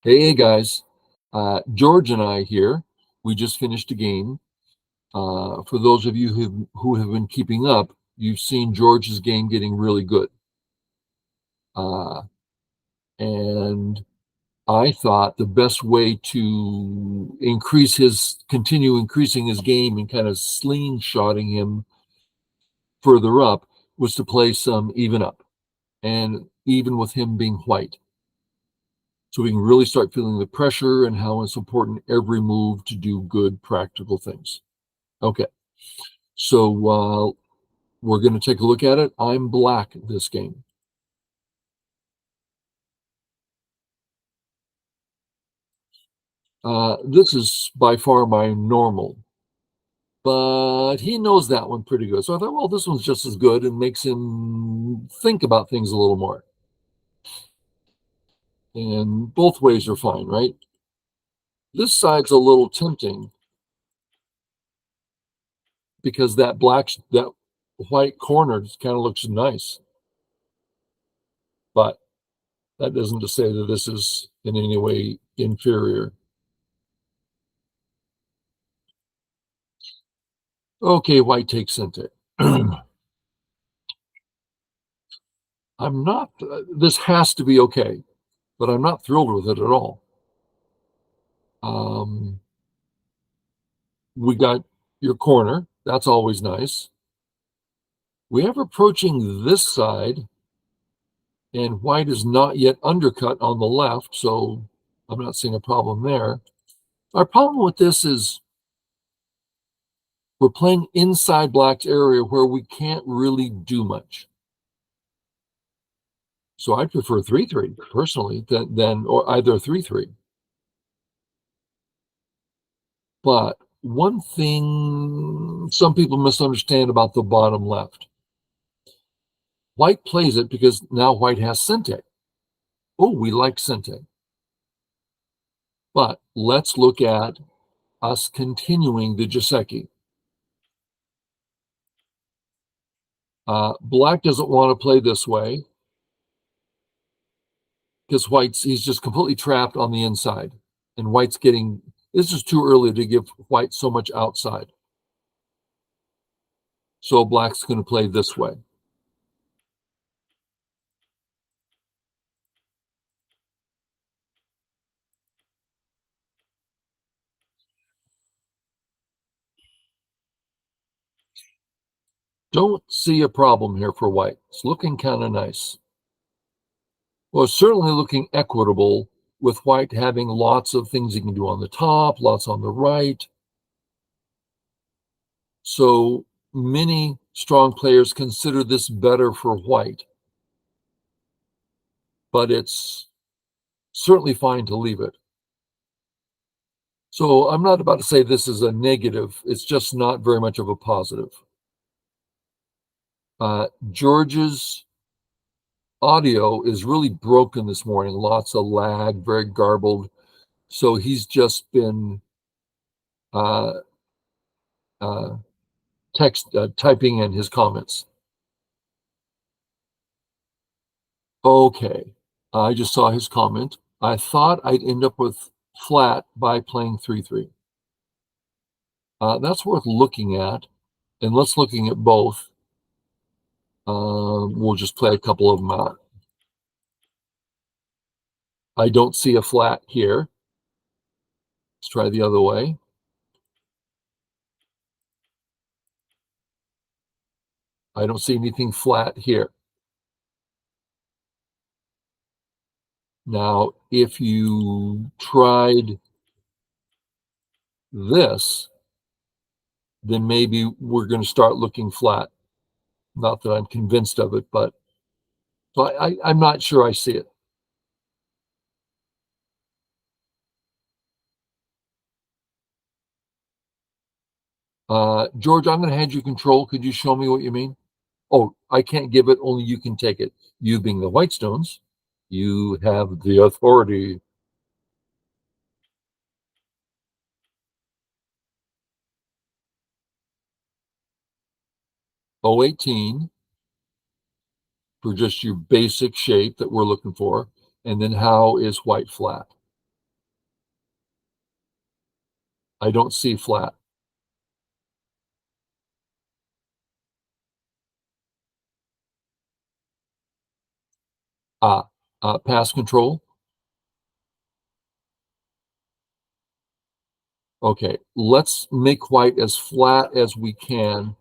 Hey guys, George and I here. We just finished a game. For those of you who have been keeping up, you've seen George's game getting really good. Uh, and I thought the best way to continue increasing his game and kind of slingshotting him further up was to play some even up, and even with him being white. So we can really start feeling the pressure and how it's important every move to do good practical things. Okay, so we're going to take a look at it. I'm black this game. This is by far my normal, but he knows that one pretty good. So I thought, well, this one's just as good and makes him think about things a little more. And both ways are fine, right? This side's a little tempting because that white corner kind of looks nice, but that doesn't to say that this is in any way inferior. Okay, white takes Cente. I'm not, this has to be okay, but I'm not thrilled with it at all. Um, we got your corner. That's always nice. We have approaching this side, and white is not yet undercut on the left, so I'm not seeing a problem there. Our problem with this is we're playing inside black's area where we can't really do much. So I prefer 3-3 personally than or either 3-3. But one thing some people misunderstand about the bottom left. White plays it because now white has Cente. Oh, we like Cente. But let's look at us continuing the Joseki. Black doesn't want to play this way because he's just completely trapped on the inside. And white's getting, this is too early to give white so much outside. So black's going to play this way. Don't see a problem here for white. It's looking kind of nice. Well, it's certainly looking equitable with white having lots of things he can do on the top, lots on the right. So many strong players consider this better for white, but it's certainly fine to leave it. So I'm not about to say this is a negative. It's just not very much of a positive. George's audio is really broken this morning. Lots of lag, very garbled. So he's just been uh, uh, typing in his comments. Okay, I just saw his comment. I thought I'd end up with flat by playing 3-3. That's worth looking at, and let's looking at both. We'll just play a couple of them out. I don't see a flat here. Let's try the other way. I don't see anything flat here. Now, if you tried this, then maybe we're going to start looking flat. Not that I'm convinced of it, but so I'm not sure I see it. George, I'm going to hand you control. Could you show me what you mean? Oh, I can't give it, only you can take it. You being the Whitestones, you have the authority. 018 for just your basic shape that we're looking for. And then how is white flat? I don't see flat. Ah, pass control. Okay, let's make white as flat as we can.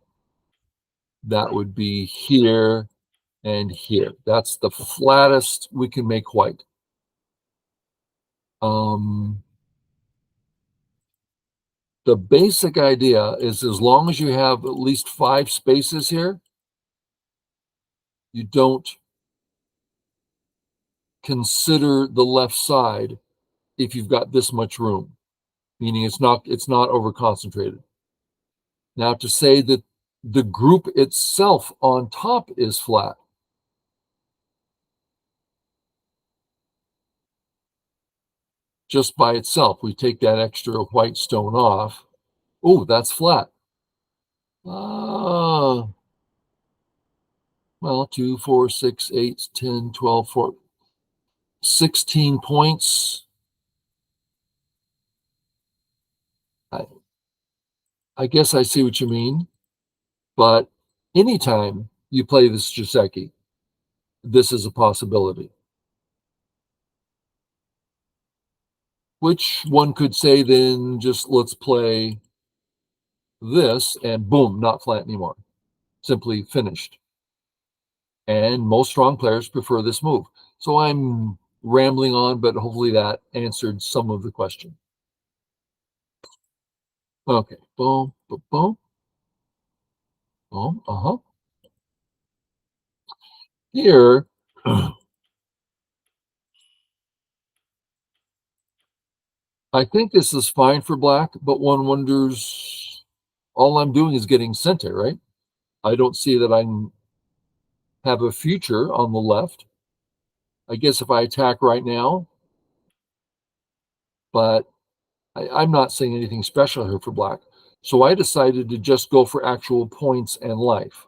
That would be here and here. That's the flattest we can make white. Um, the basic idea is as long as you have at least 5 spaces here, you don't consider the left side if you've got this much room, meaning it's not over concentrated. Now to say that the group itself on top is flat, just by itself, we take that extra white stone off. Oh, that's flat. Ah, well, 2, 4, 6, 8, 10, 12, 16 points. I, I guess I see what you mean, but anytime you play this Joseki, this is a possibility. Which one could say then just let's play this and boom, not flat anymore. Simply finished. And most strong players prefer this move. So I'm rambling on, but hopefully that answered some of the question. Okay, boom, boom, boom, boom, Here, I think this is fine for black, but one wonders, all I'm doing is getting center, right? I don't see that I have a future on the left. I guess if I attack right now, but I'm not saying anything special here for black. So I decided to just go for actual points and life.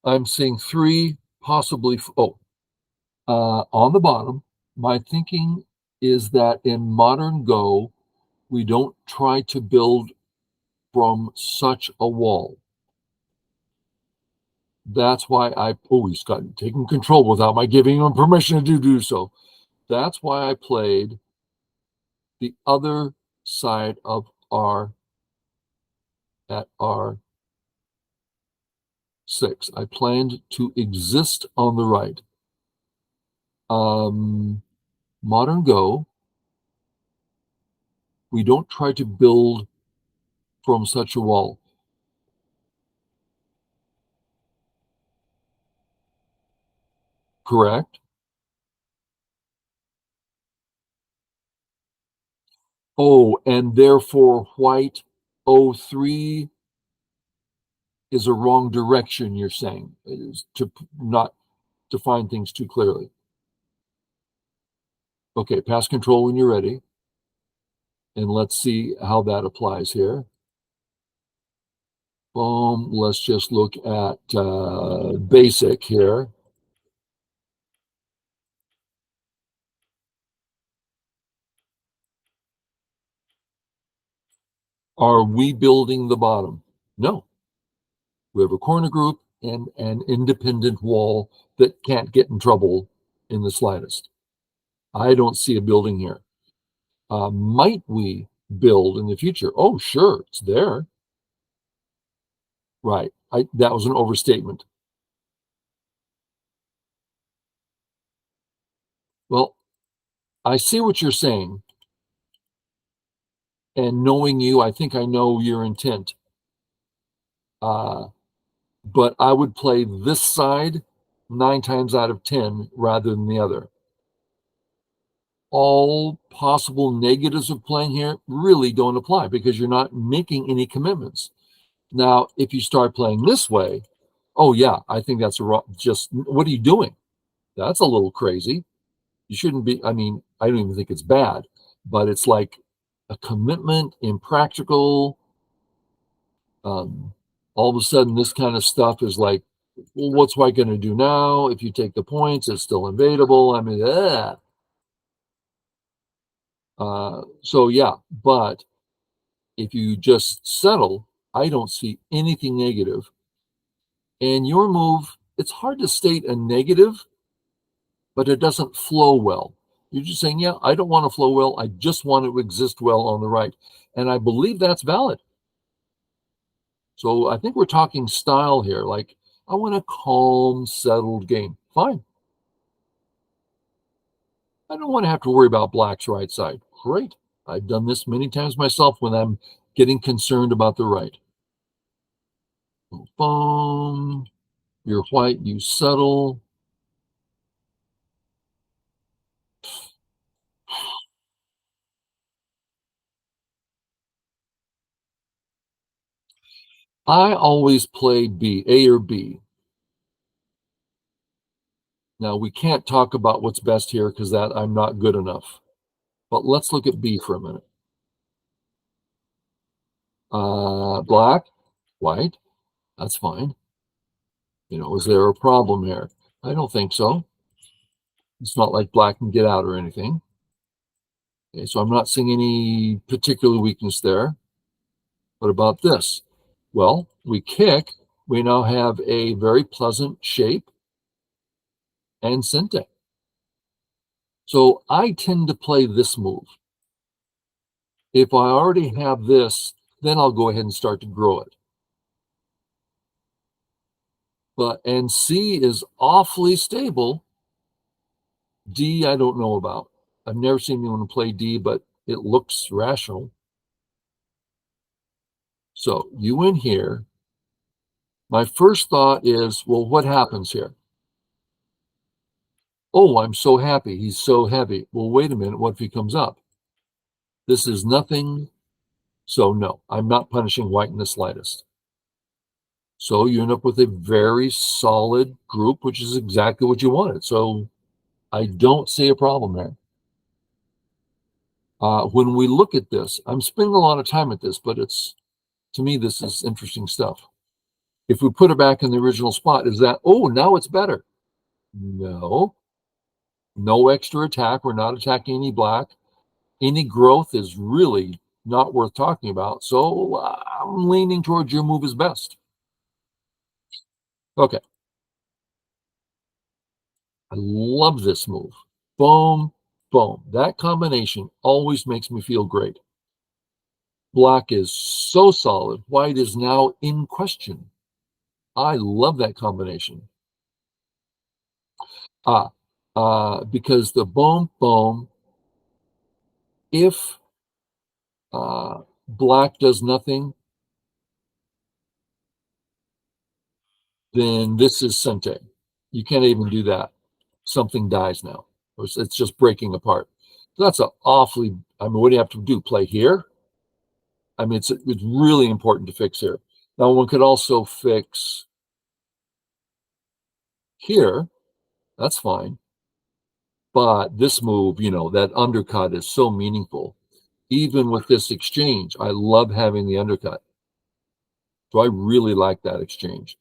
I'm seeing 3, possibly, on the bottom. My thinking is that in modern Go, we don't try to build from such a wall. That's why he's got taken control without my giving him permission to do so. That's why I played the other side of R at R6. I planned to exist on the right. Modern Go, we don't try to build from such a wall. Correct? Oh, and therefore white O3 is a wrong direction, you're saying, is to not define things too clearly. Okay, pass control when you're ready. And let's see how that applies here. Boom, let's just look at basic here. Are we building the bottom? No. We have a corner group and an independent wall that can't get in trouble in the slightest. I don't see a building here. Might we build in the future? Oh, sure, it's there. Right. That was an overstatement. Well, I see what you're saying. And knowing you, I think I know your intent. But I would play this side 9 times out of 10 rather than the other. All possible negatives of playing here really don't apply because you're not making any commitments. Now, if you start playing this way, oh yeah, I think that's just what are you doing? That's a little crazy. You shouldn't be. I mean, I don't even think it's bad, but it's like a commitment, impractical. Um, all of a sudden, this kind of stuff is like, well, what's white going to do now? If you take the points, it's still invadable. I mean, so yeah, but if you just settle, I don't see anything negative. And your move, it's hard to state a negative, but it doesn't flow well. You're just saying, yeah, I don't want to flow well. I just want it to exist well on the right. And I believe that's valid. So I think we're talking style here. Like, I want a calm, settled game. Fine. I don't want to have to worry about black's right side. Great. I've done this many times myself when I'm getting concerned about the right. Boom. You're white, you settle. I always play B, A or B. Now, we can't talk about what's best here because that I'm not good enough. But let's look at B for a minute. Black, white, that's fine. Is there a problem here? I don't think so. It's not like black can get out or anything. Okay, so I'm not seeing any particular weakness there. What about this? Well, we kick. We now have a very pleasant shape and sente. So I tend to play this move. If I already have this, then I'll go ahead and start to grow it. And C is awfully stable. D, I don't know about. I've never seen anyone play D, but it looks rational. So you win here. My first thought is, well, what happens here? Oh, I'm so happy. He's so heavy. Well, wait a minute. What if he comes up? This is nothing. So no, I'm not punishing white in the slightest. So you end up with a very solid group, which is exactly what you wanted. So I don't see a problem there. When we look at this, I'm spending a lot of time at this, but to me, this is interesting stuff. If we put it back in the original spot, is that, oh, now it's better? No, no extra attack. We're not attacking any black. Any growth is really not worth talking about. So I'm leaning towards your move is best. Okay. I love this move. Boom, boom. That combination always makes me feel great. Black is so solid. White is now in question. I love that combination. Because the boom, boom, if black does nothing, then this is sente. You can't even do that. Something dies now. It's just breaking apart. So that's an awfully, I mean, what do you have to do? Play here? I mean, it's really important to fix here. Now, one could also fix here. That's fine. But this move, that undercut is so meaningful. Even with this exchange, I love having the undercut. So I really like that exchange,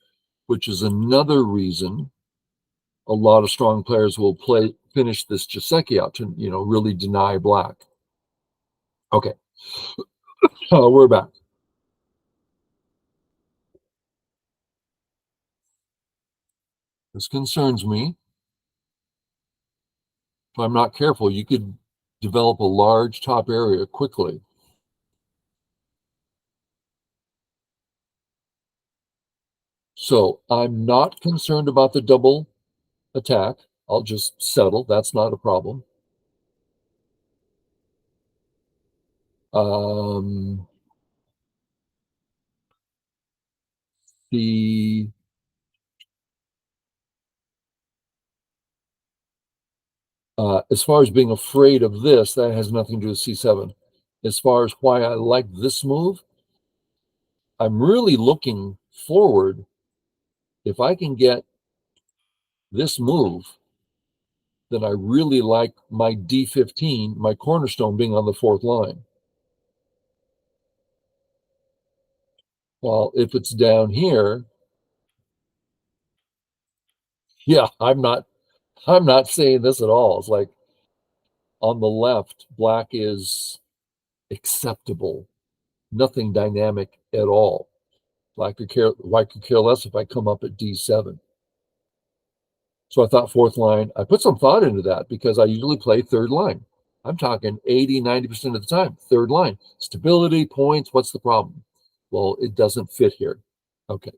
which is another reason a lot of strong players will finish this Joseki out to, really deny black. Okay, we're back. This concerns me. If I'm not careful, you could develop a large top area quickly. So I'm not concerned about the double attack. I'll just settle. That's not a problem. Um, the As far as being afraid of this, that has nothing to do with C7. As far as why I like this move, I'm really looking forward. If I can get this move, then I really like my D15, my cornerstone being on the fourth line. Well, if it's down here, yeah, I'm not saying this at all. It's like on the left, black is acceptable, nothing dynamic at all. Black could care less if I come up at D7. So I thought fourth line, I put some thought into that because I usually play third line. I'm talking 80, 90% of the time, third line. Stability, points, what's the problem? Well, it doesn't fit here. Okay.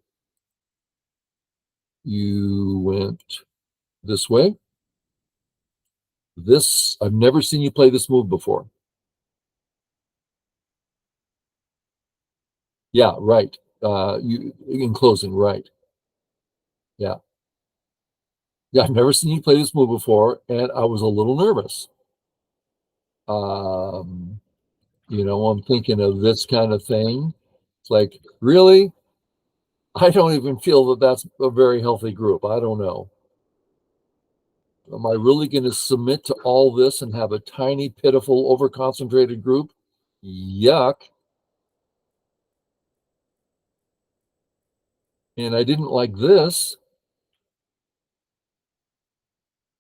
You went this way. I've never seen you play this move before. Yeah, right. You in closing, right. Yeah. Yeah, I've never seen you play this move before, and I was a little nervous. Um, I'm thinking of this kind of thing. It's like, really? I don't even feel that that's a very healthy group. I don't know. Am I really going to submit to all this and have a tiny, pitiful, over-concentrated group? Yuck. And I didn't like this.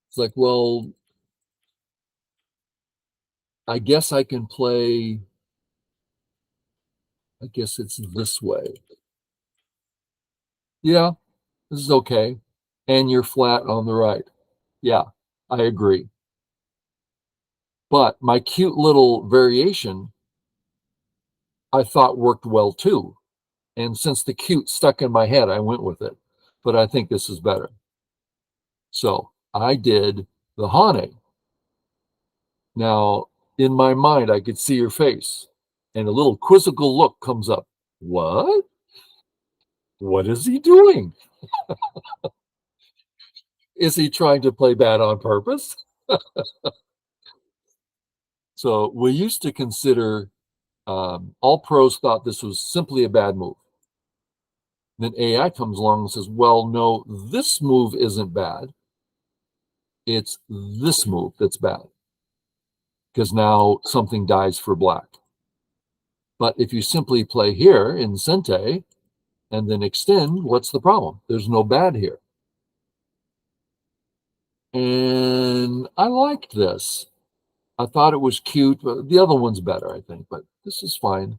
It's like, well, I guess I can play, I guess it's this way. Yeah, this is okay. And you're flat on the right. Yeah, I agree. But my cute little variation, I thought worked well too. And since the cute stuck in my head, I went with it. But I think this is better. So I did the Hane. Now, in my mind, I could see your face, and a little quizzical look comes up. What? What is he doing? Is he trying to play bad on purpose? So we used to consider all pros thought this was simply a bad move. Then AI comes along and says, well, no, this move isn't bad. It's this move that's bad because now something dies for black. But if you simply play here in Sente and then extend, what's the problem? There's no bad here. And I liked this. I thought it was cute, but the other one's better, I think, but this is fine.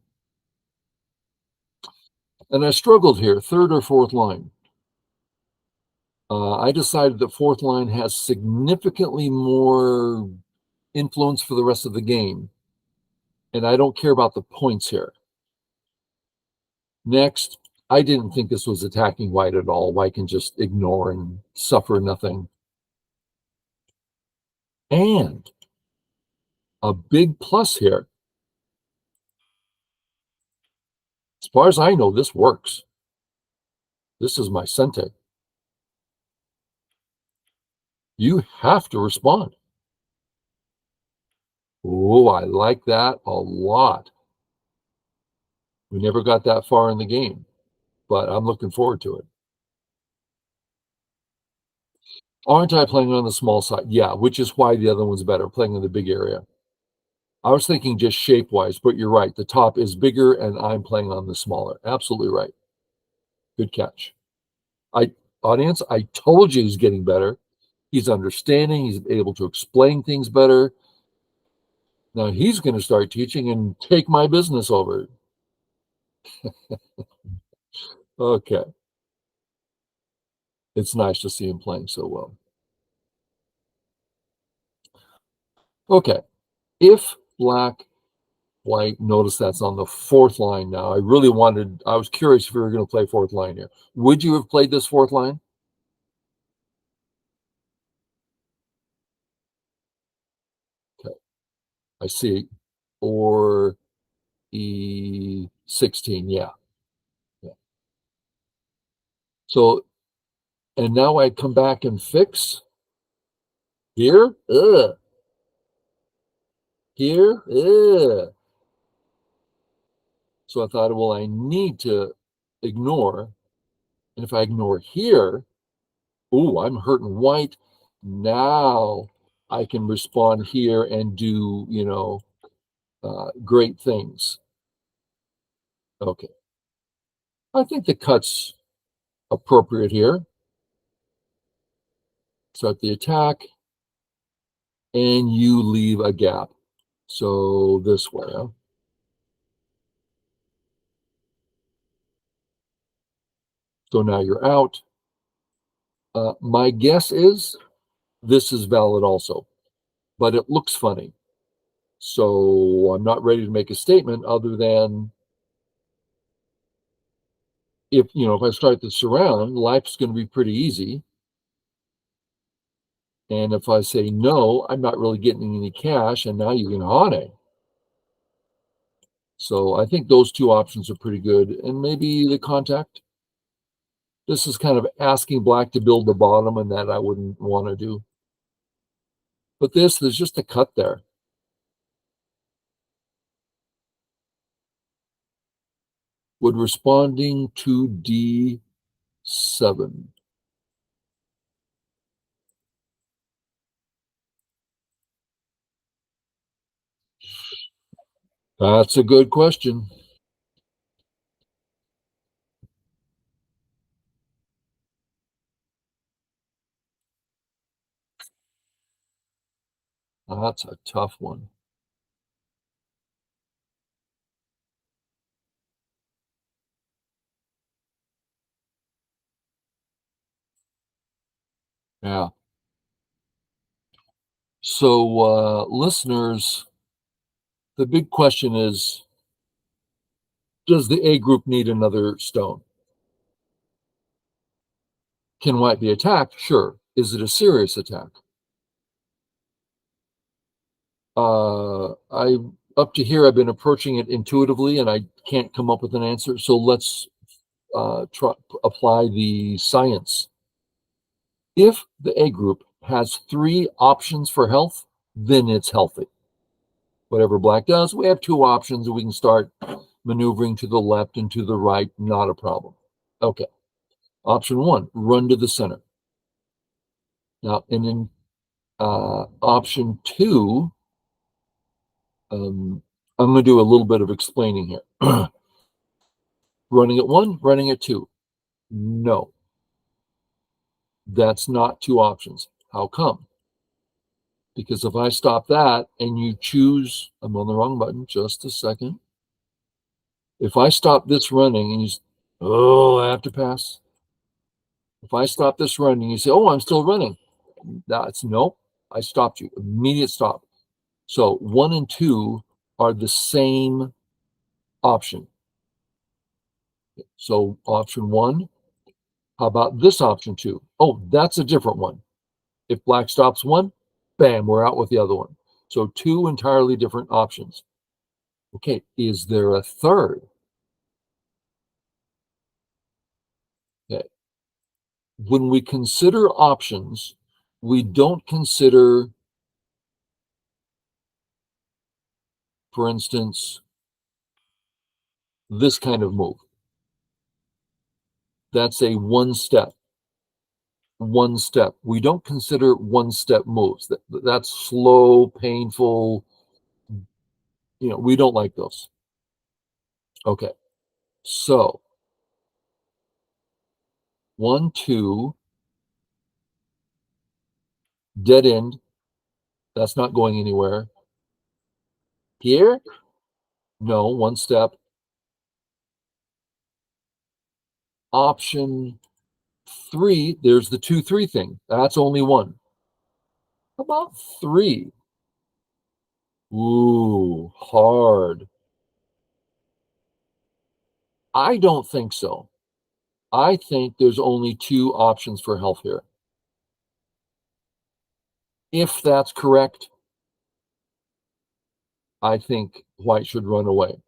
And I struggled here, third or fourth line. I decided that fourth line has significantly more influence for the rest of the game, and I don't care about the points here. Next, I didn't think this was attacking white at all. White can just ignore and suffer nothing. And a big plus here, as far as I know, this works. This is my Sente. You have to respond. Oh, I like that a lot. We never got that far in the game, but I'm looking forward to it. Aren't I playing on the small side? Yeah, which is why the other one's better, playing in the big area. I was thinking just shape-wise, but you're right. The top is bigger, and I'm playing on the smaller. Absolutely right. Good catch. I Audience, I told you he's getting better. He's understanding. He's able to explain things better. Now he's going to start teaching and take my business over. Okay. It's nice to see him playing so well. Okay. If black, white, notice that's on the fourth line now. I was curious if you were going to play fourth line here. Would you have played this fourth line? Okay. I see. Or E16. Yeah. Yeah. So, and now I come back and fix here. Ugh. Here. Ugh. So I thought, well, I need to ignore. And if I ignore here, oh, I'm hurting white. Now I can respond here and do, great things. Okay. I think the cut's appropriate here. Start the attack, and you leave a gap. So this way, huh? So now you're out. My guess is this is valid also, but it looks funny. So I'm not ready to make a statement other than if I start the surround, life's going to be pretty easy. And if I say no, I'm not really getting any cash, and now you can hane. So I think those two options are pretty good. And maybe the contact. This is kind of asking black to build the bottom, and that I wouldn't want to do. But there's just a cut there. Would responding to D7. That's a good question. That's a tough one. Yeah. So, listeners, the big question is, does the A group need another stone? Can white be attacked? Sure. Is it a serious attack? I Up to here, I've been approaching it intuitively, and I can't come up with an answer. So let's apply the science. If the A group has three options for health, then it's healthy. Whatever black does, we have two options, and we can start maneuvering to the left and to the right, not a problem. Okay. Option one, run to the center. Now, and then option two, I'm going to do a little bit of explaining here. Running at one, running at two. No, that's not two options. How come? Because if I stop that and you choose, I'm on the wrong button, just a second. If I stop this running and oh, I have to pass. If I stop this running, you say, oh, I'm still running. That's nope. I stopped you. Immediate stop. So one and two are the same option. So option one, how about this option two? Oh, that's a different one. If black stops one, bam, we're out with the other one. So two entirely different options. Okay, is there a third? Okay. When we consider options, we don't consider, for instance, this kind of move. That's a one step. One step. We don't consider one step moves. That's slow, painful. We don't like those. Okay. So one, two, dead end. That's not going anywhere. Here? No, one step. Option three, there's the 2-3 thing. That's only one. How about three? Ooh, hard. I don't think so. I think there's only two options for health here. If that's correct, I think white should run away.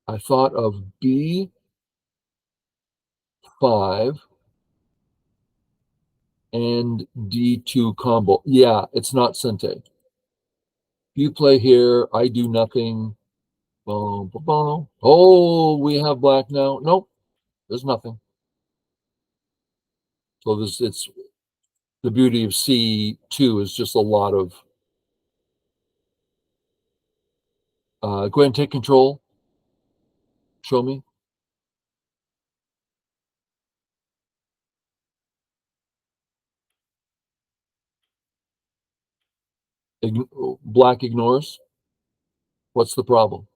I thought of B5 and D2 combo. Yeah, it's not Sente. You play here, I do nothing. Boom, boom, boom. Oh, we have black now. Nope, there's nothing. So it's the beauty of C2 is just a lot of Go ahead and take control. Show me. Black ignores. What's the problem?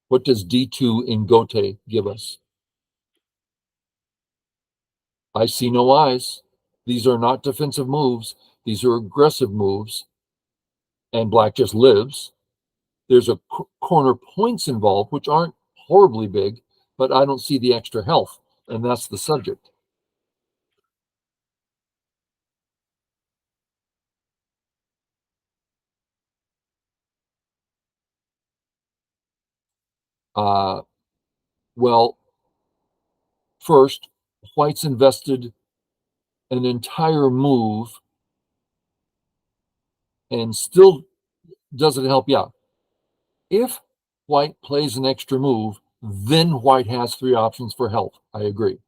What does D2 in Gote give us? I see no eyes. These are not defensive moves. These are aggressive moves. And black just lives. There's a corner points involved, which aren't horribly big, but I don't see the extra health. And that's the subject. Uh, well, first, white's invested an entire move and still doesn't help you out. If white plays an extra move, then white has three options for health. I agree.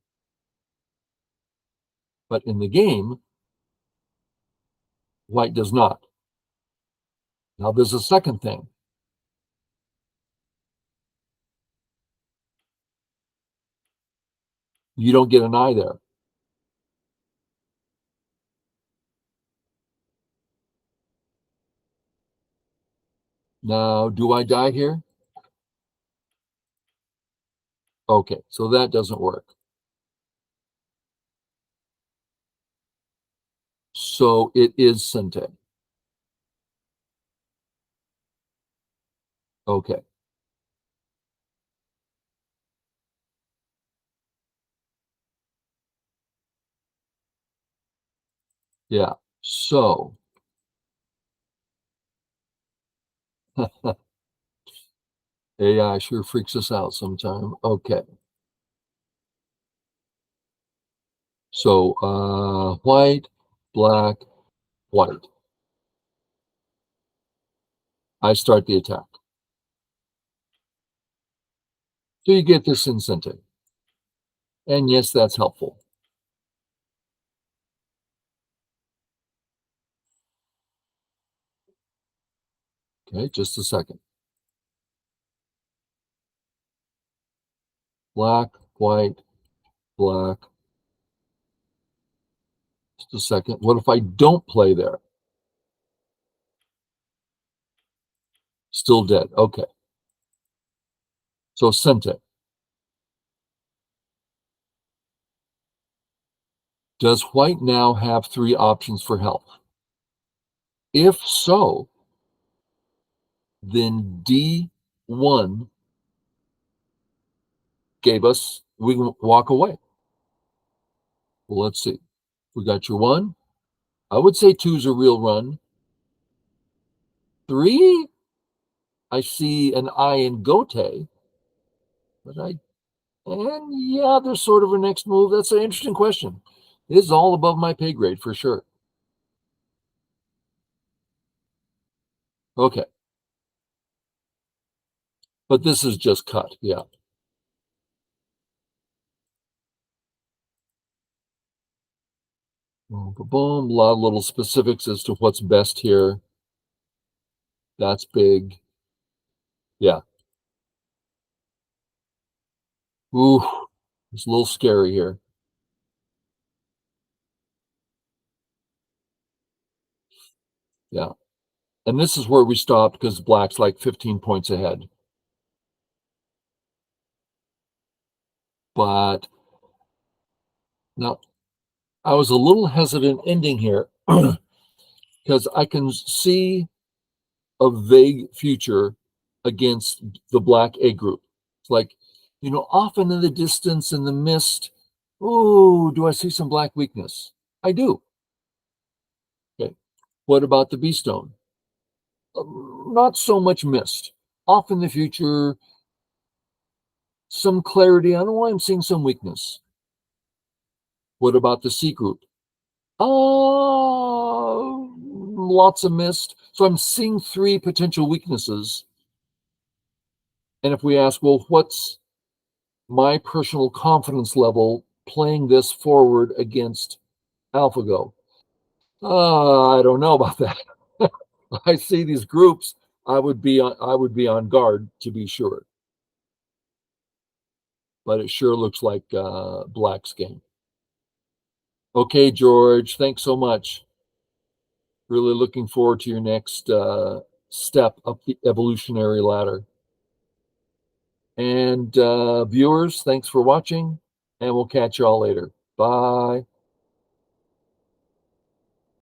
But in the game, white does not. Now, there's a second thing. You don't get an eye there. Now, do I die here? Okay, so that doesn't work. So it is Sente. Okay. Yeah. So AI sure freaks us out sometime. Okay. So white, black, white. I start the attack. So you get this incentive. And yes, that's helpful. Okay, just a second. Black, white, black. Just a second. What if I don't play there? Still dead. Okay. So Sente. Does white now have three options for health? If so, then D1 gave us, we can walk away. Well, let's see. We got your one. I would say two's a real run. Three, I see an I in Gote, but and yeah, there's sort of a next move. That's an interesting question. This is all above my pay grade for sure. Okay. But this is just cut. Yeah. Boom, boom. A lot of little specifics as to what's best here. That's big. Yeah. Ooh, it's a little scary here. Yeah. And this is where we stopped because black's like 15 points ahead. But now I was a little hesitant ending here because I can see a vague future against the black A group. It's like, often in the distance, in the mist, oh, do I see some black weakness? I do. Okay. What about the B stone? Not so much mist. Off in the future, some clarity. I don't know why I'm seeing some weakness. What about the C group? Lots of mist. So I'm seeing three potential weaknesses. And if we ask, well, what's my personal confidence level playing this forward against AlphaGo? I don't know about that. I see these groups I would be on guard to be sure, but it sure looks like Black's game. Okay, George, thanks so much. Really looking forward to your next step up the evolutionary ladder. And viewers, thanks for watching, and we'll catch you all later. Bye.